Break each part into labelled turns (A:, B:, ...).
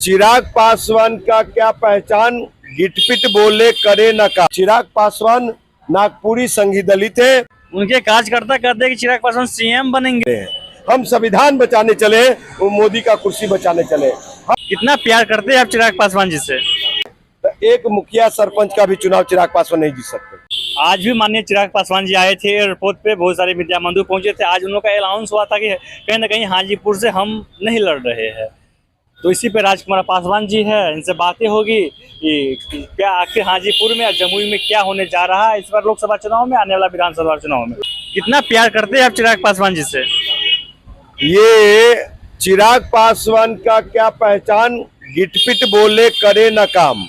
A: चिराग पासवान का क्या पहचान, गिटपिट बोले करे न का। चिराग पासवान नागपुरी संघी दलित है।
B: उनके कार्यकर्ता कहते हैं कि चिराग पासवान सीएम बनेंगे।
A: हम संविधान बचाने चले, वो मोदी का कुर्सी बचाने चले।
B: कितना प्यार करते हैं आप चिराग पासवान जी से?
A: एक मुखिया सरपंच का भी चुनाव चिराग पासवान नहीं जीत सकते।
B: आज भी माननीय चिराग पासवान जी आए थे एयरपोर्ट पे, बहुत सारे मीडिया बंधु पहुंचे थे। आज उन लोगों का अनाउंस हुआ था कि कहीं ना कहीं हाजीपुर से हम नहीं लड़ रहे हैं, तो इसी पे राजकुमार पासवान जी है, इनसे बातें होगी कि क्या आखिर हाजीपुर में और जमुई में क्या होने जा रहा है इस बार लोकसभा चुनाव में, आने वाला विधानसभा चुनाव में। कितना प्यार करते हैं आप चिराग पासवान जी से?
A: ये चिराग पासवान का क्या पहचान, गिटपिट बोले करे न काम,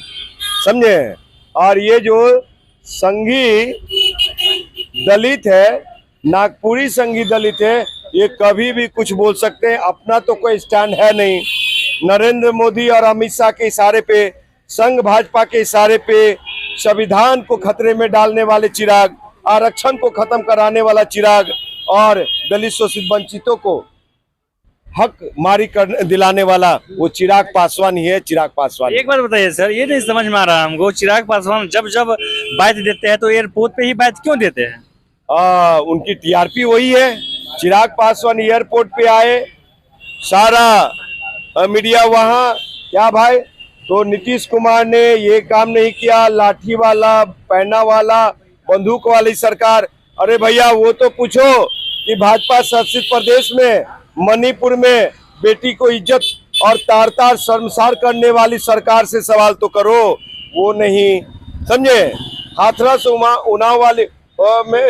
A: समझे। और ये जो संघी दलित है, नागपुरी संघी दलित है, ये कभी भी कुछ बोल सकते हैं। अपना तो कोई स्टैंड है नहीं। नरेंद्र मोदी और अमित शाह के इशारे पे, संघ भाजपा के इशारे पे संविधान को खतरे में डालने वाले चिराग, आरक्षण को खत्म कराने वाला चिराग और दलित शोषित वंचितों को हक मारी कर दिलाने वाला वो चिराग पासवान ही है। चिराग पासवान।
B: एक बार बताइए सर, ये नहीं समझ में आ रहा हमको, चिराग पासवान जब जब बात देते हैं तो एयरपोर्ट पे ही बात क्यों देते हैं?
A: उनकी टीआरपी वही है। चिराग पासवान एयरपोर्ट पे आए, सारा मीडिया वहाँ, क्या भाई, तो नीतीश कुमार ने ये काम नहीं किया, लाठी वाला, पैना वाला, बंदूक वाली सरकार। अरे भैया वो तो पूछो कि भाजपा शासित प्रदेश में मणिपुर में बेटी को इज्जत और तार तार शर्मसार करने वाली सरकार से सवाल तो करो। वो नहीं, समझे। हाथरस उन्नाव वाले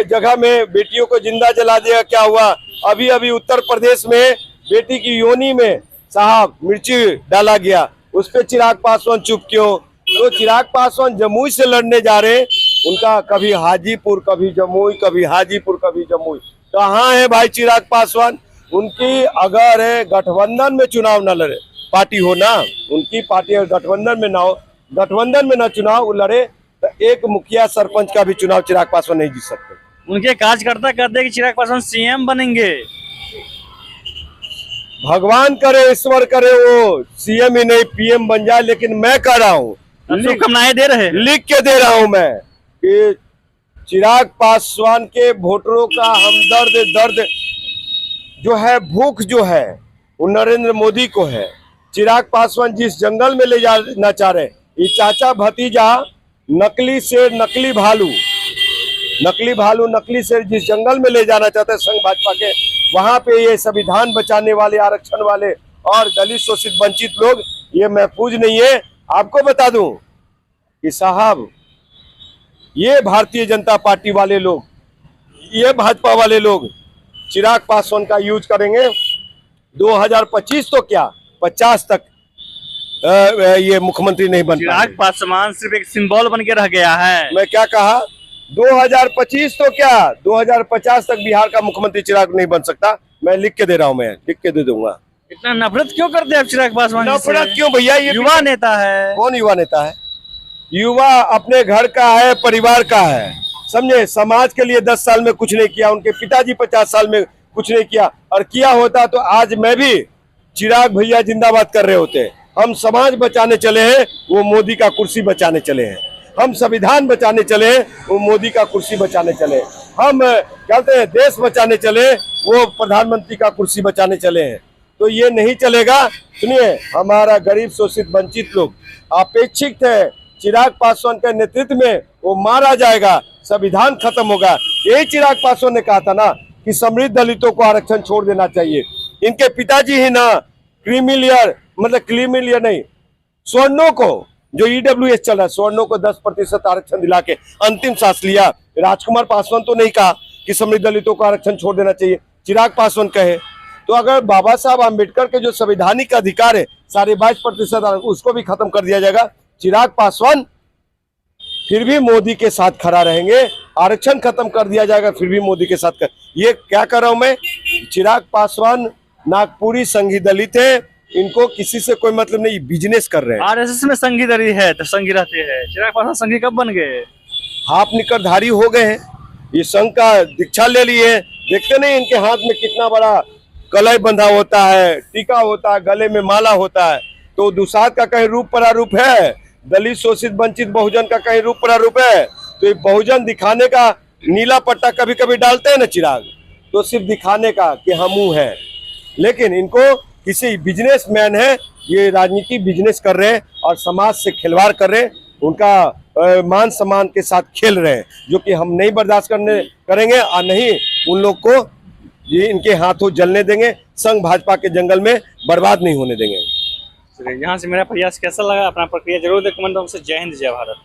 A: जगह में बेटियों को जिंदा जला दिया, क्या हुआ? अभी अभी उत्तर प्रदेश में बेटी की योनि में साहब मिर्ची डाला गया, उस पे चिराग पासवान चुप क्यों? तो चिराग पासवान जमुई से लड़ने जा रहे, उनका कभी हाजीपुर, कभी जमुई, कभी हाजीपुर, कभी जमुई। कहाँ है भाई चिराग पासवान? उनकी अगर गठबंधन में चुनाव न लड़े, पार्टी हो ना, उनकी पार्टी अगर गठबंधन में ना हो, गठबंधन में ना चुनाव लड़े, तो एक मुखिया सरपंच का भी चुनाव चिराग पासवान नहीं जीत सकते।
B: उनके कार्यकर्ता कहते हैं कि चिराग पासवान सीएम बनेंगे।
A: भगवान करे, ईश्वर करे वो सीएम ही नहीं पीएम बन जाए, लेकिन मैं कह रहा हूँ,
B: शुभकामनाएं दे रहे हैं,
A: लिख के दे रहा हूँ मैं कि चिराग पासवान के वोटरों का हमदर्द, दर्द जो है, भूख जो है, वो नरेंद्र मोदी को है। चिराग पासवान जिस जंगल में ले जाना चाह रहे, ये चाचा भतीजा नकली शेर, नकली भालू, नकली शेर जिस जंगल में ले जाना चाहते हैं संघ भाजपा के, वहां पे ये संविधान बचाने वाले, आरक्षण वाले और दलित शोषित वंचित लोग ये महफूज नहीं है। आपको बता दूं कि साहब, ये भारतीय जनता पार्टी वाले लोग, ये भाजपा वाले लोग चिराग पासवान का यूज करेंगे 2025 तो क्या 50 तक ये मुख्यमंत्री नहीं बन पाएंगे।
B: चिराग पासवान सिर्फ एक सिंबल बन के रह गया है।
A: मैं क्या कहा, 2025 तो क्या 2050 तक बिहार का मुख्यमंत्री चिराग नहीं बन सकता। मैं लिख के दे रहा हूँ, मैं लिख के दे दूंगा।
B: इतना नफरत क्यों करते हैं आप चिराग पासवान?
A: नफरत क्यों भैया? ये
B: युवा नेता है।
A: कौन युवा नेता है? युवा अपने घर का है, परिवार का है, समझे। समाज के लिए 10 साल में कुछ नहीं किया, उनके पिताजी 50 साल में कुछ नहीं किया, और किया होता तो आज मैं भी चिराग भैया जिंदाबाद कर रहे होते। हम समाज बचाने चले हैं, वो मोदी का कुर्सी बचाने चले हैं। हम संविधान बचाने चले, वो मोदी का कुर्सी बचाने चले। हम कहते हैं देश बचाने चले, वो प्रधानमंत्री का कुर्सी बचाने चले हैं। तो ये नहीं चलेगा। सुनिए, हमारा गरीब शोषित वंचित लोग अपेक्षित है, चिराग पासवान के नेतृत्व में वो मारा जाएगा, संविधान खत्म होगा। यही चिराग पासवान ने कहा था ना कि समृद्ध दलितों को आरक्षण छोड़ देना चाहिए। इनके पिताजी ही ना क्रीमिलियर, मतलब क्रीमिलियर नहीं, स्वर्णों को, जो ईडब्ल्यूएस चल रहा है, स्वर्णों को 10% आरक्षण दिला के अंतिम सांस लिया। राजकुमार पासवान तो नहीं कहा कि समृद्ध दलितों को आरक्षण छोड़ देना चाहिए, चिराग पासवान कहे। तो अगर बाबा साहब आम्बेडकर के जो संवैधानिक अधिकार है 22.5%, उसको भी खत्म कर दिया जाएगा, चिराग पासवान फिर भी मोदी के साथ खड़ा रहेंगे। आरक्षण खत्म कर दिया जाएगा, फिर भी मोदी के साथ ये क्या कर रहा हूं मैं? चिराग पासवान नागपुरी संघी दलित है, इनको किसी से कोई मतलब नहीं, बिजनेस कर रहे हैं।
B: आरएसएस में संघी दलित है तो संघी रहते हैं। चिराग पासवान संघी कब बन गए?
A: हाफ निकरधारी हो गए हैं, ये संघ का दीक्षा ले लिए। देखते नहीं इनके हाथ में कितना बड़ा कलय बंधा होता है, टीका होता है, गले में माला होता है। तो दुसाध का कहीं रूप प्रारूप है, दलित शोषित वंचित बहुजन का कहीं रूप प्रारूप है। तो ये बहुजन दिखाने का नीला पट्टा कभी कभी डालते हैं ना चिराग, तो सिर्फ दिखाने का कि हमू हैं। लेकिन इनको किसी बिजनेसमैन है, ये राजनीति बिजनेस कर रहे हैं और समाज से खिलवाड़ कर रहे हैं, उनका मान सम्मान के साथ खेल रहे हैं, जो कि हम नहीं बर्दाश्त करेंगे और नहीं उन लोग को ये इनके हाथों जलने देंगे, संघ भाजपा के जंगल में बर्बाद नहीं होने देंगे।
B: यहाँ से मेरा प्रयास कैसा लगा, अपना प्रक्रिया जरूर कमेंट बॉक्स में। जय हिंद, जय भारत।